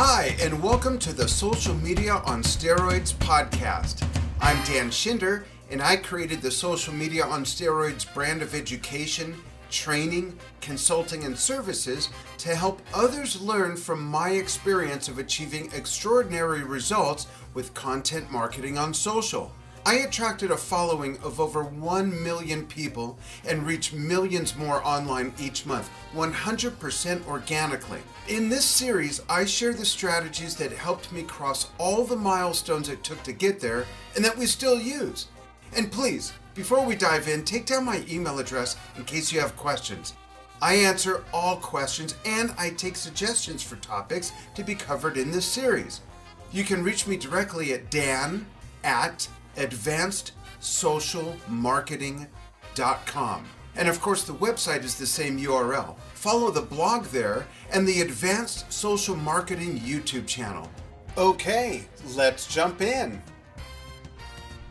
Hi, and welcome to the Social Media on Steroids podcast. I'm Dan Schinder, and I created the Social Media on Steroids brand of education, training, consulting, and services to help others learn from my experience of achieving extraordinary results with content marketing on social. I attracted a following of over 1 million people and reach millions more online each month, 100% organically. In this series, I share the strategies that helped me cross all the milestones it took to get there and that we still use. And please, before we dive in, take down my email address in case you have questions. I answer all questions and I take suggestions for topics to be covered in this series. You can reach me directly at dan@advancedsocialmarketing.com. And of course, the website is the same URL. Follow the blog there and the Advanced Social Marketing YouTube channel. Okay, let's jump in.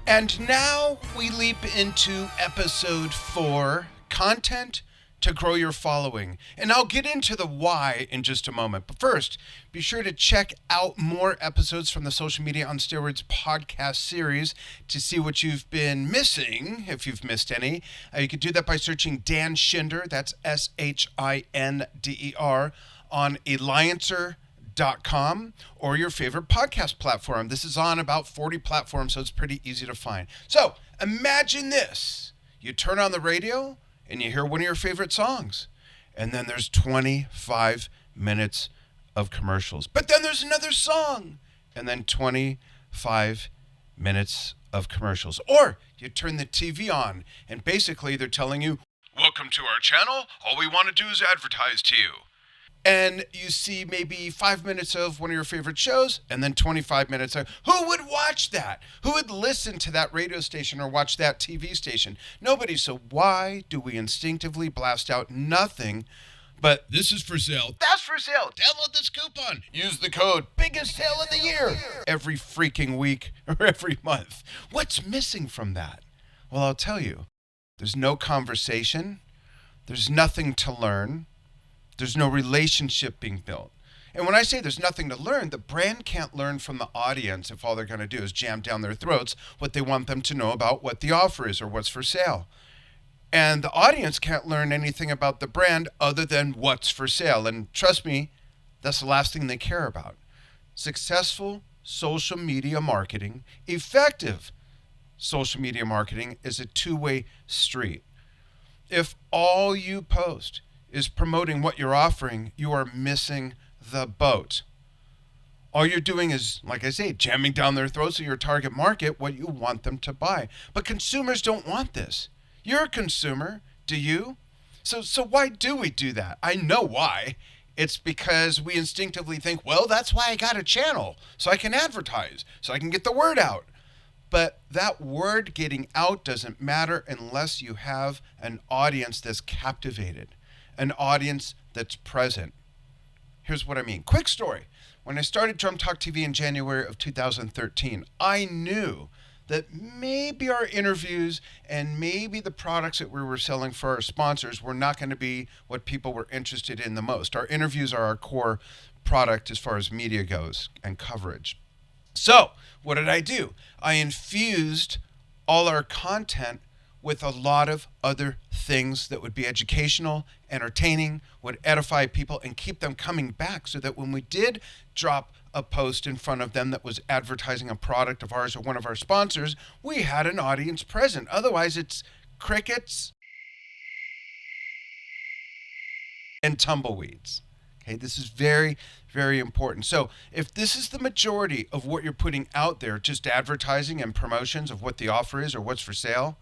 And now we leap into episode 4, Content to Grow Your Following. And I'll get into the why in just a moment. But first, be sure to check out more episodes from the Social Media on Steroids podcast series to see what you've been missing, if you've missed any. You can do that by searching Dan Schinder, that's SHINDER, on Alliancer.com or your favorite podcast platform. This is on about 40 platforms, so it's pretty easy to find. So imagine this. You turn on the radio and you hear one of your favorite songs, and then there's 25 minutes of commercials. But then there's another song, and then 25 minutes of commercials. Or you turn the TV on, and basically they're telling you, welcome to our channel. All we want to do is advertise to you. And you see maybe 5 minutes of one of your favorite shows, and then 25 minutes of, who would watch that? Who would listen to that radio station or watch that TV station? Nobody. So why do we instinctively blast out nothing but, this is for sale, that's for sale, download this coupon, use the code, biggest sale of the year, every freaking week or every month? What's missing from that? Well, I'll tell you. There's no conversation. There's nothing to learn. There's no relationship being built. And when I say there's nothing to learn, the brand can't learn from the audience if all they're going to do is jam down their throats what they want them to know about what the offer is or what's for sale. And the audience can't learn anything about the brand other than what's for sale. And trust me, that's the last thing they care about. Successful social media marketing, effective social media marketing, is a two-way street. If all you post is promoting what you're offering, you are missing the boat. All you're doing is, like I say, jamming down their throats of your target market what you want them to buy. But consumers don't want this. You're a consumer, do you? So why do we do that? I know why. It's because we instinctively think, well, that's why I got a channel, so I can advertise, so I can get the word out. But that word getting out doesn't matter unless you have an audience that's captivated. An audience that's present. Here's what I mean. Quick story. When I started Drum Talk TV in January of 2013, I knew that maybe our interviews and maybe the products that we were selling for our sponsors were not going to be what people were interested in the most. Our interviews are our core product as far as media goes and coverage. So what did I do? I infused all our content with a lot of other things that would be educational, entertaining, would edify people and keep them coming back, so that when we did drop a post in front of them that was advertising a product of ours or one of our sponsors, we had an audience present. Otherwise, it's crickets and tumbleweeds. Okay, this is very, very important. So if this is the majority of what you're putting out there, just advertising and promotions of what the offer is or what's for sale,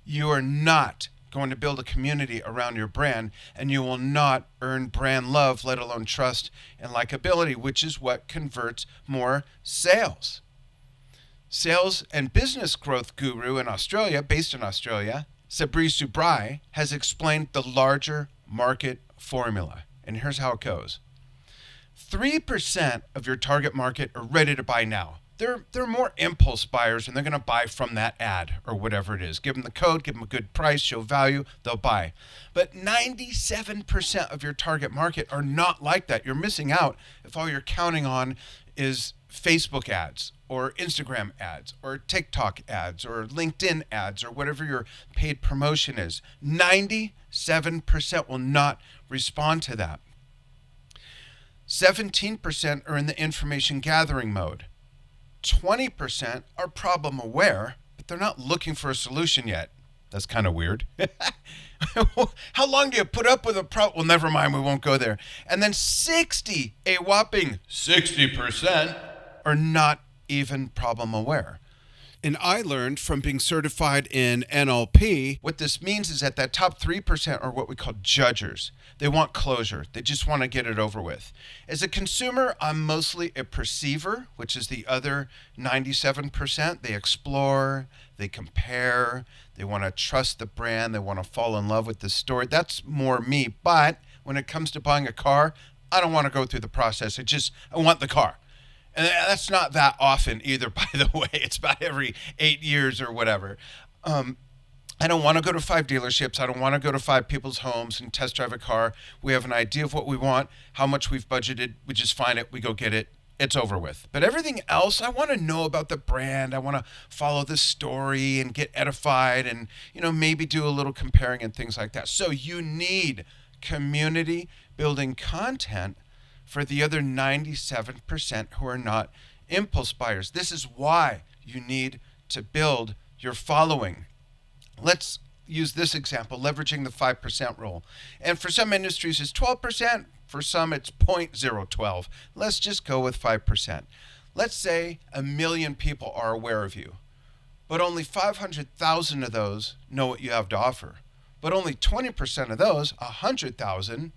you are not going to build a community around your brand, and you will not earn brand love, let alone trust and likability, which is what converts more sales. Sales and business growth guru in Australia, based in Australia, Sabri Subrai, has explained the larger market formula. And here's how it goes. 3% of your target market are ready to buy now. they're more impulse buyers, and they're going to buy from that ad or whatever it is. Give them the code, give them a good price, show value, they'll buy. But 97% of your target market are not like that. You're missing out if all you're counting on is Facebook ads or Instagram ads or TikTok ads or LinkedIn ads or whatever your paid promotion is. 97% will not respond to that. 17% are in the information gathering mode. 20% are problem aware, but they're not looking for a solution yet. That's kind of weird. How long do you put up with a problem? Well, never mind, we won't go there. And then a whopping 60% are not even problem aware. And I learned from being certified in NLP, what this means is that top 3% are what we call judgers. They want closure. They just want to get it over with. As a consumer, I'm mostly a perceiver, which is the other 97%. They explore, they compare, they want to trust the brand, they want to fall in love with the story. That's more me. But when it comes to buying a car, I don't want to go through the process. I want the car. And that's not that often either, by the way. It's about every 8 years or whatever. I don't want to go to 5 dealerships. I don't want to go to 5 people's homes and test drive a car. We have an idea of what we want, how much we've budgeted. We just find it. We go get it. It's over with. But everything else, I want to know about the brand. I want to follow the story and get edified and, maybe do a little comparing and things like that. So you need community building content for the other 97% who are not impulse buyers. This is why you need to build your following. Let's use this example, leveraging the 5% rule. And for some industries, it's 12%. For some, it's 0.012. Let's just go with 5%. Let's say 1 million people are aware of you, but only 500,000 of those know what you have to offer. But only 20% of those, 100,000,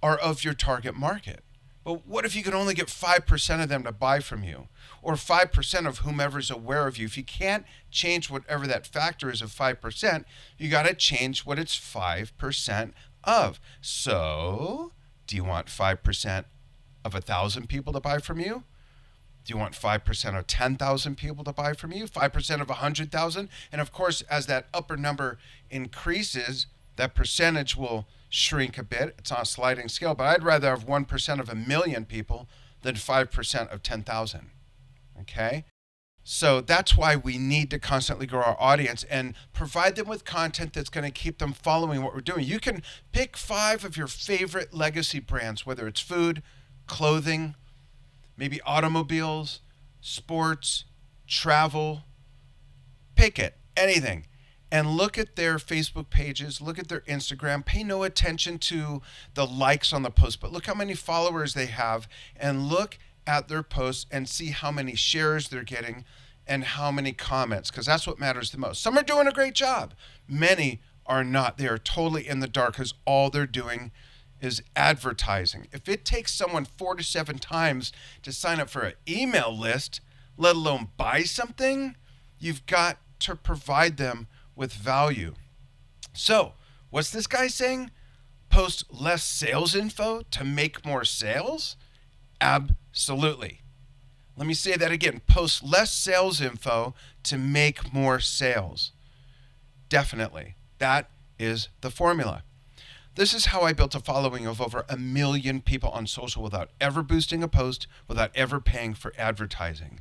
are of your target market. But what if you could only get 5% of them to buy from you, or 5% of whomever's aware of you? If you can't change whatever that factor is of 5%, you got to change what it's 5% of. So, do you want 5% of 1,000 people to buy from you? Do you want 5% of 10,000 people to buy from you? 5% of 100,000? And of course, as that upper number increases, that percentage will shrink a bit. It's on a sliding scale, but I'd rather have 1% of 1 million people than 5% of 10,000. Okay? So that's why we need to constantly grow our audience and provide them with content that's going to keep them following what we're doing. You can pick 5 of your favorite legacy brands, whether it's food, clothing, maybe automobiles, sports, travel. Pick it, anything. And look at their Facebook pages, look at their Instagram, pay no attention to the likes on the post, but look how many followers they have, and look at their posts and see how many shares they're getting and how many comments, because that's what matters the most. Some are doing a great job. Many are not. They are totally in the dark because all they're doing is advertising. If it takes someone 4 to 7 times to sign up for an email list, let alone buy something, you've got to provide them with value. So, what's this guy saying? Post less sales info to make more sales? Absolutely. Let me say that again. Post less sales info to make more sales. Definitely. That is the formula. This is how I built a following of over 1 million people on social without ever boosting a post, without ever paying for advertising.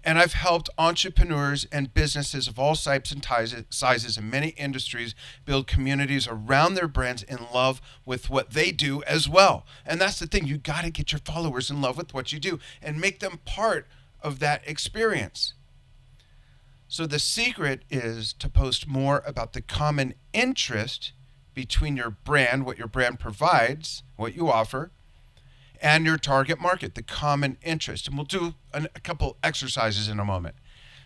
And I've helped entrepreneurs and businesses of all types and sizes in many industries build communities around their brands in love with what they do as well. And that's the thing. You got to get your followers in love with what you do and make them part of that experience. So the secret is to post more about the common interest between your brand, what your brand provides, what you offer, and your target market, the common interest. And we'll do a couple exercises in a moment.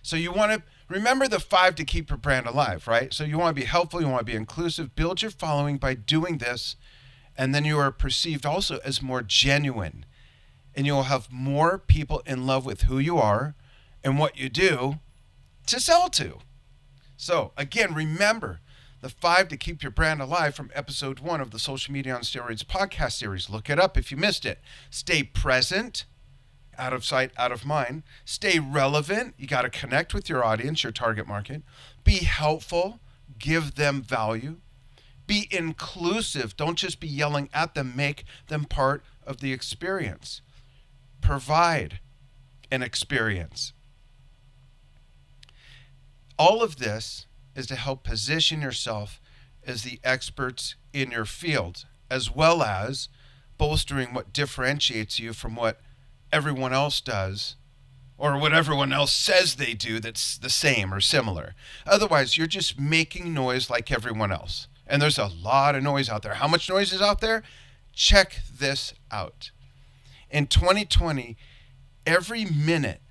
So you want to remember the 5 to keep your brand alive, right? So you want to be helpful, you want to be inclusive, build your following by doing this, and then you are perceived also as more genuine. And you will have more people in love with who you are and what you do to sell to. So again, remember the 5 to keep your brand alive from episode 1 of the Social Media on Steroids podcast series. Look it up if you missed it. Stay present. out of sight, out of mind. Stay relevant. You got to connect with your audience, your target market. Be helpful. Give them value. Be inclusive. Don't just be yelling at them. Make them part of the experience. Provide an experience. All of this is to help position yourself as the experts in your field, as well as bolstering what differentiates you from what everyone else does or what everyone else says they do that's the same or similar. Otherwise, you're just making noise like everyone else. And there's a lot of noise out there. How much noise is out there? Check this out. In 2020, every minute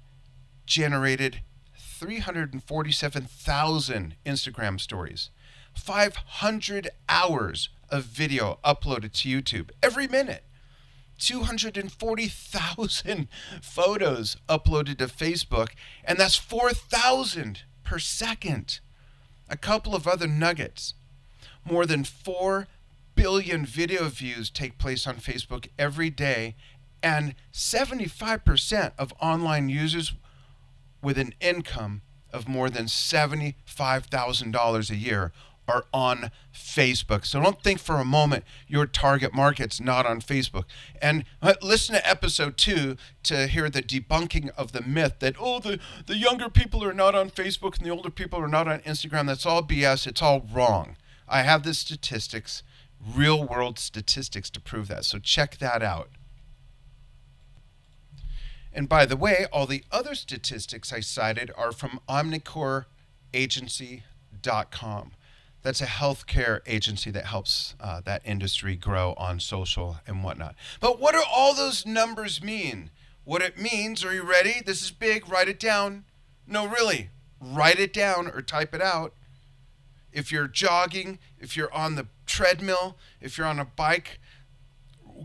generated 347,000 Instagram stories, 500 hours of video uploaded to YouTube every minute, 240,000 photos uploaded to Facebook, and that's 4,000 per second. A couple of other nuggets. More than 4 billion video views take place on Facebook every day, and 75% of online users with an income of more than $75,000 a year are on Facebook. So don't think for a moment your target market's not on Facebook. And listen to episode 2 to hear the debunking of the myth that, the younger people are not on Facebook and the older people are not on Instagram. That's all BS. It's all wrong. I have the statistics, real world statistics to prove that. So check that out. And by the way, all the other statistics I cited are from omnicoreagency.com. That's a healthcare agency that helps that industry grow on social and whatnot. But what do all those numbers mean? What it means, are you ready? This is big, write it down. No, really, write it down or type it out. If you're jogging, if you're on the treadmill, if you're on a bike,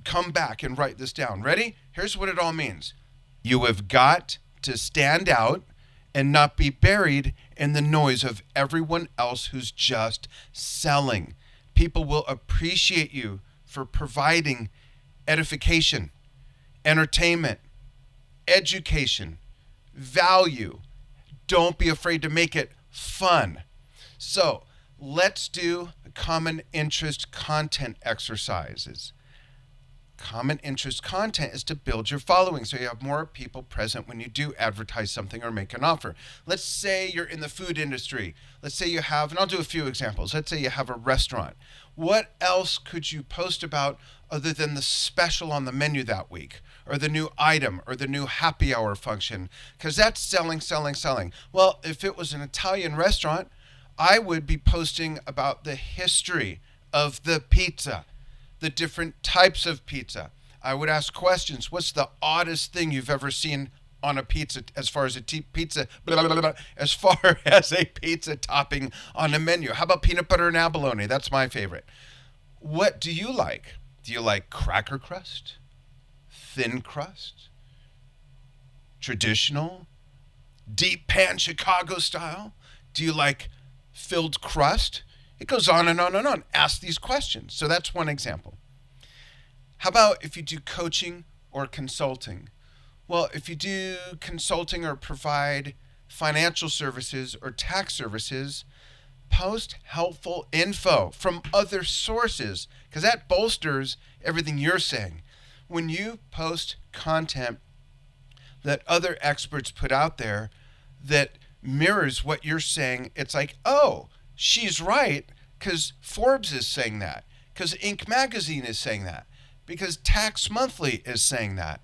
come back and write this down. Ready? Here's what it all means. You have got to stand out and not be buried in the noise of everyone else who's just selling. People will appreciate you for providing edification, entertainment, education, value. Don't be afraid to make it fun. So let's do common interest content exercises. Common interest content is to build your following so you have more people present when you do advertise something or make an offer. Let's say you're in the food industry. Let's say you have, and I'll do a few examples. Let's say you have a restaurant. What else could you post about other than the special on the menu that week, or the new item, or the new happy hour function? Because that's selling, selling, selling. Well, if it was an Italian restaurant, I would be posting about the history of the pizza, the different types of pizza. I would ask questions. What's the oddest thing you've ever seen on a pizza as far as a pizza, as far as a pizza topping on a menu? How about peanut butter and abalone? That's my favorite. What do you like? Do you like cracker crust? Thin crust? Traditional? Deep pan Chicago style? Do you like filled crust? It goes on and on and on. Ask these questions. So that's one example. How about if you do coaching or consulting? Well, if you do consulting or provide financial services or tax services, post helpful info from other sources, because that bolsters everything you're saying. When you post content that other experts put out there that mirrors what you're saying, it's like, oh, she's right, because Forbes is saying that, because Inc. magazine is saying that, because Tax Monthly is saying that.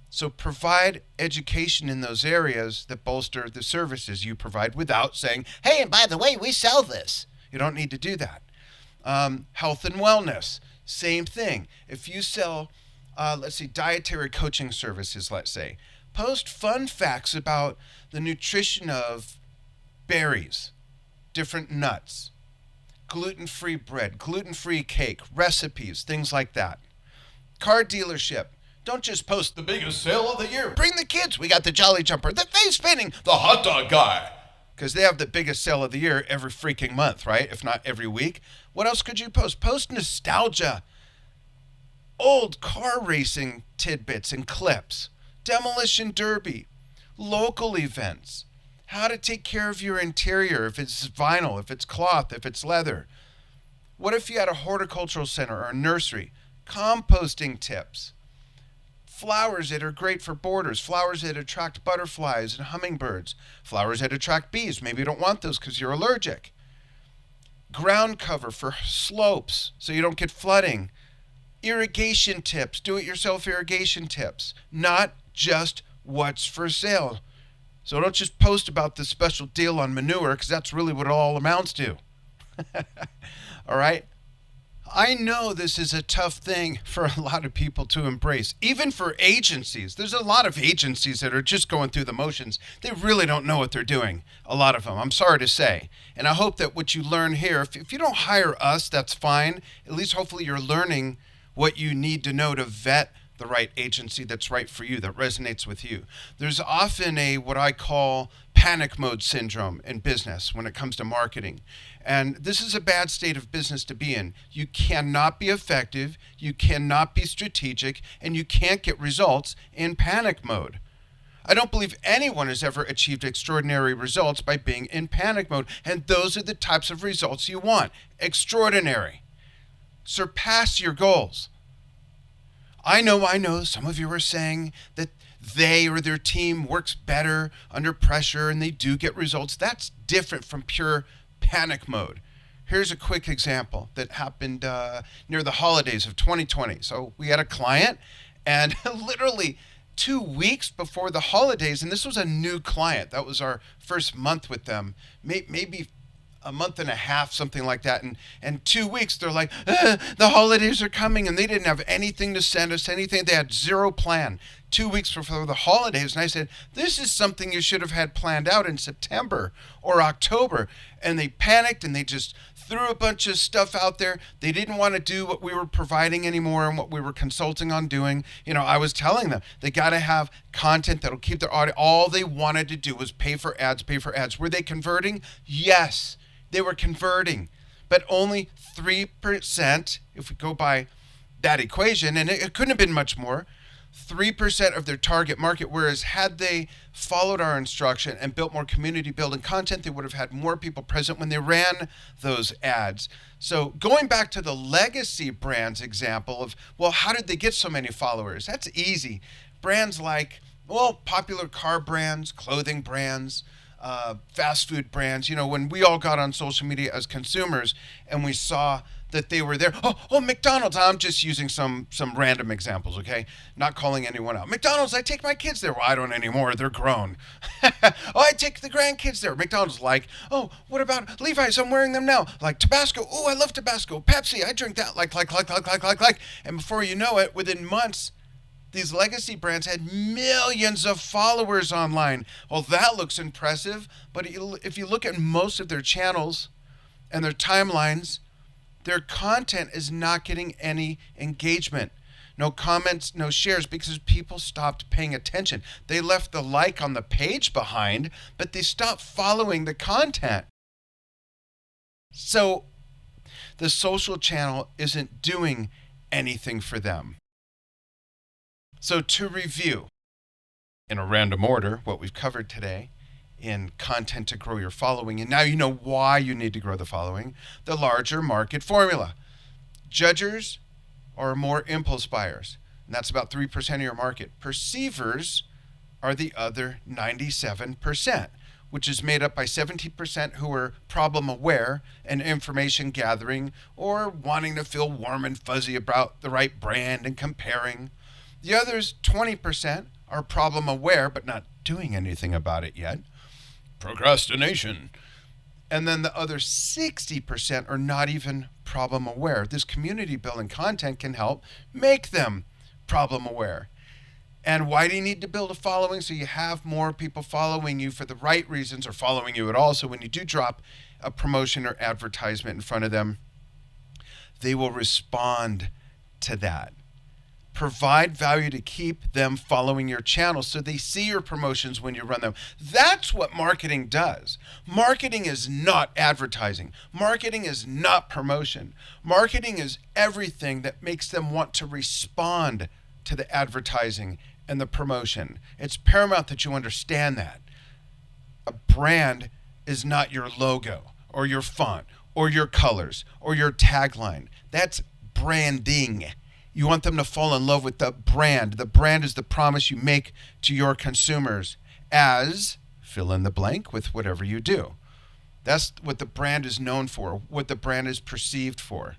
So provide education in those areas that bolster the services you provide without saying, hey, and by the way, we sell this. You don't need to do that. Health and wellness, same thing. If you sell, dietary coaching services, let's say, post fun facts about the nutrition of berries, different nuts, gluten-free bread, gluten-free cake, recipes, things like that. Car dealership. Don't just post the biggest sale of the year. Bring the kids. We got the Jolly Jumper, the face painting, the hot dog guy. Because they have the biggest sale of the year every freaking month, right? If not every week. What else could you post? Post nostalgia. Old car racing tidbits and clips. demolition derby, local events, how to take care of your interior, if it's vinyl, if it's cloth, if it's leather. What if you had a horticultural center or a nursery? Composting tips. Flowers that are great for borders, flowers that attract butterflies and hummingbirds, flowers that attract bees. Maybe you don't want those because you're allergic. Ground cover for slopes so you don't get flooding. Irrigation tips, do-it-yourself irrigation tips, not just what's for sale. So don't just post about this special deal on manure, because that's really what it all amounts to. All right? I know this is a tough thing for a lot of people to embrace, even for agencies. There's a lot of agencies that are just going through the motions. They really don't know what they're doing, a lot of them, I'm sorry to say. And I hope that what you learn here, if you don't hire us, that's fine. At least hopefully you're learning what you need to know to vet the right agency that's right for you, that resonates with you. There's often a what I call panic mode syndrome in business when it comes to marketing. And this is a bad state of business to be in. You cannot be effective, you cannot be strategic, and you can't get results in panic mode. I don't believe anyone has ever achieved extraordinary results by being in panic mode. And those are the types of results you want. Extraordinary. Surpass your goals. I know some of you are saying that they or their team works better under pressure and they do get results. That's different from pure panic mode. Here's a quick example that happened near the holidays of 2020. So we had a client, and literally 2 weeks before the holidays, and this was a new client. That was our first month with them, maybe a month and a half, something like that. And 2 weeks, they're like, the holidays are coming, and they didn't have anything to send us, anything. They had zero plan. 2 weeks before the holidays, and I said, this is something you should have had planned out in September or October. And they panicked, and they just threw a bunch of stuff out there. They didn't want to do what we were providing anymore and what we were consulting on doing. You know, I was telling them they got to have content that'll keep their audience. All they wanted to do was pay for ads, pay for ads. Were they converting? Yes. They were converting, but only 3%, if we go by that equation, and it couldn't have been much more, 3% of their target market, whereas had they followed our instruction and built more community building content, they would have had more people present when they ran those ads. So going back to the legacy brands example of, well, how did they get so many followers? That's easy. Brands like, well, popular car brands, clothing brands, fast food brands. You know, when we all got on social media as consumers and we saw that they were there. Oh, McDonald's. I'm just using some random examples, okay? Not calling anyone out. McDonald's, I take my kids there. Well, I don't anymore. They're grown. Oh, I take the grandkids there. McDonald's like, oh, what about Levi's? I'm wearing them now. Like Tabasco. Oh, I love Tabasco. Pepsi, I drink that. Like. And before you know it, within months, these legacy brands had millions of followers online. Well, that looks impressive, but if you look at most of their channels and their timelines, their content is not getting any engagement. No comments, no shares, because people stopped paying attention. They left the like on the page behind, but they stopped following the content. So the social channel isn't doing anything for them. So to review, in a random order, what we've covered today in content to grow your following, and now you know why you need to grow the following, the larger market formula. Judgers are more impulse buyers, and that's about 3% of your market. Perceivers are the other 97%, which is made up by 70% who are problem aware and information gathering or wanting to feel warm and fuzzy about the right brand and comparing. The others, 20%, are problem aware but not doing anything about it yet. Procrastination. And then the other 60% are not even problem aware. This community building content can help make them problem aware. And why do you need to build a following? So you have more people following you for the right reasons or following you at all. So when you do drop a promotion or advertisement in front of them, they will respond to that. Provide value to keep them following your channel so they see your promotions when you run them. That's what marketing does. Marketing is not advertising. Marketing is not promotion. Marketing is everything that makes them want to respond to the advertising and the promotion. It's paramount that you understand that. A brand is not your logo or your font or your colors or your tagline. That's branding. You want them to fall in love with the brand. The brand is the promise you make to your consumers as fill in the blank with whatever you do. That's what the brand is known for, what the brand is perceived for.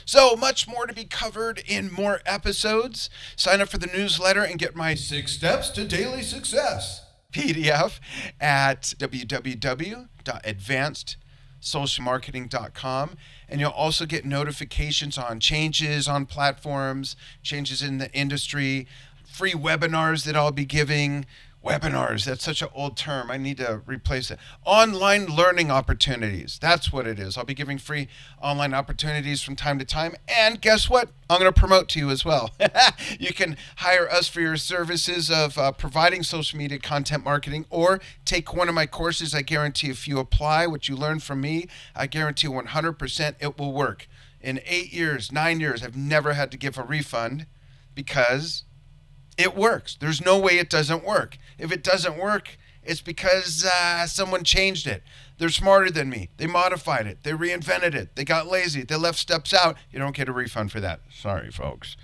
So much more to be covered in more episodes. Sign up for the newsletter and get my 6 Steps to Daily Success PDF at www.advancedsocialmarketing.com. And you'll also get notifications on changes on platforms, changes in the industry, free webinars that I'll be giving. Webinars, that's such an old term. I need to replace it. Online learning opportunities. That's what it is. I'll be giving free online opportunities from time to time. And guess what? I'm going to promote to you as well. You can hire us for your services of providing social media content marketing, or take one of my courses. I guarantee if you apply what you learn from me, I guarantee 100% it will work. In 8 years, 9 years, I've never had to give a refund because it works. There's no way it doesn't work. If it doesn't work, it's because someone changed it. They're smarter than me. They modified it. They reinvented it. They got lazy. They left steps out. You don't get a refund for that. Sorry, folks.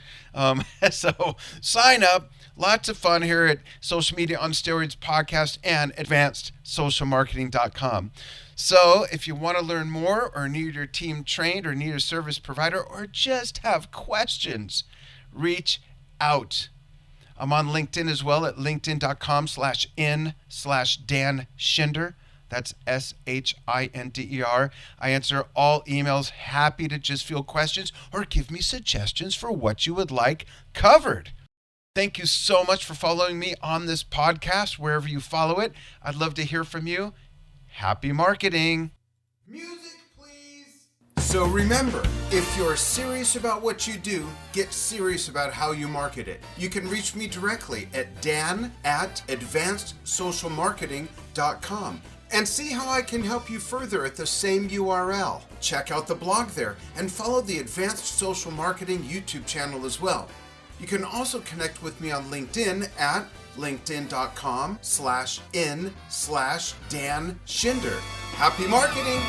So sign up. Lots of fun here at Social Media on Steroids podcast and advancedsocialmarketing.com. So if you want to learn more or need your team trained or need a service provider or just have questions, reach out. I'm on LinkedIn as well at linkedin.com/in/Dan Shinder. That's SHINDER. I answer all emails. Happy to just field questions or give me suggestions for what you would like covered. Thank you so much for following me on this podcast, wherever you follow it. I'd love to hear from you. Happy marketing. Music, please. So remember, if you're serious about what you do, get serious about how you market it. You can reach me directly at dan@advancedsocialmarketing.com and see how I can help you further at the same URL. Check out the blog there and follow the Advanced Social Marketing YouTube channel as well. You can also connect with me on LinkedIn at linkedin.com/in/Dan Shinder. Happy marketing!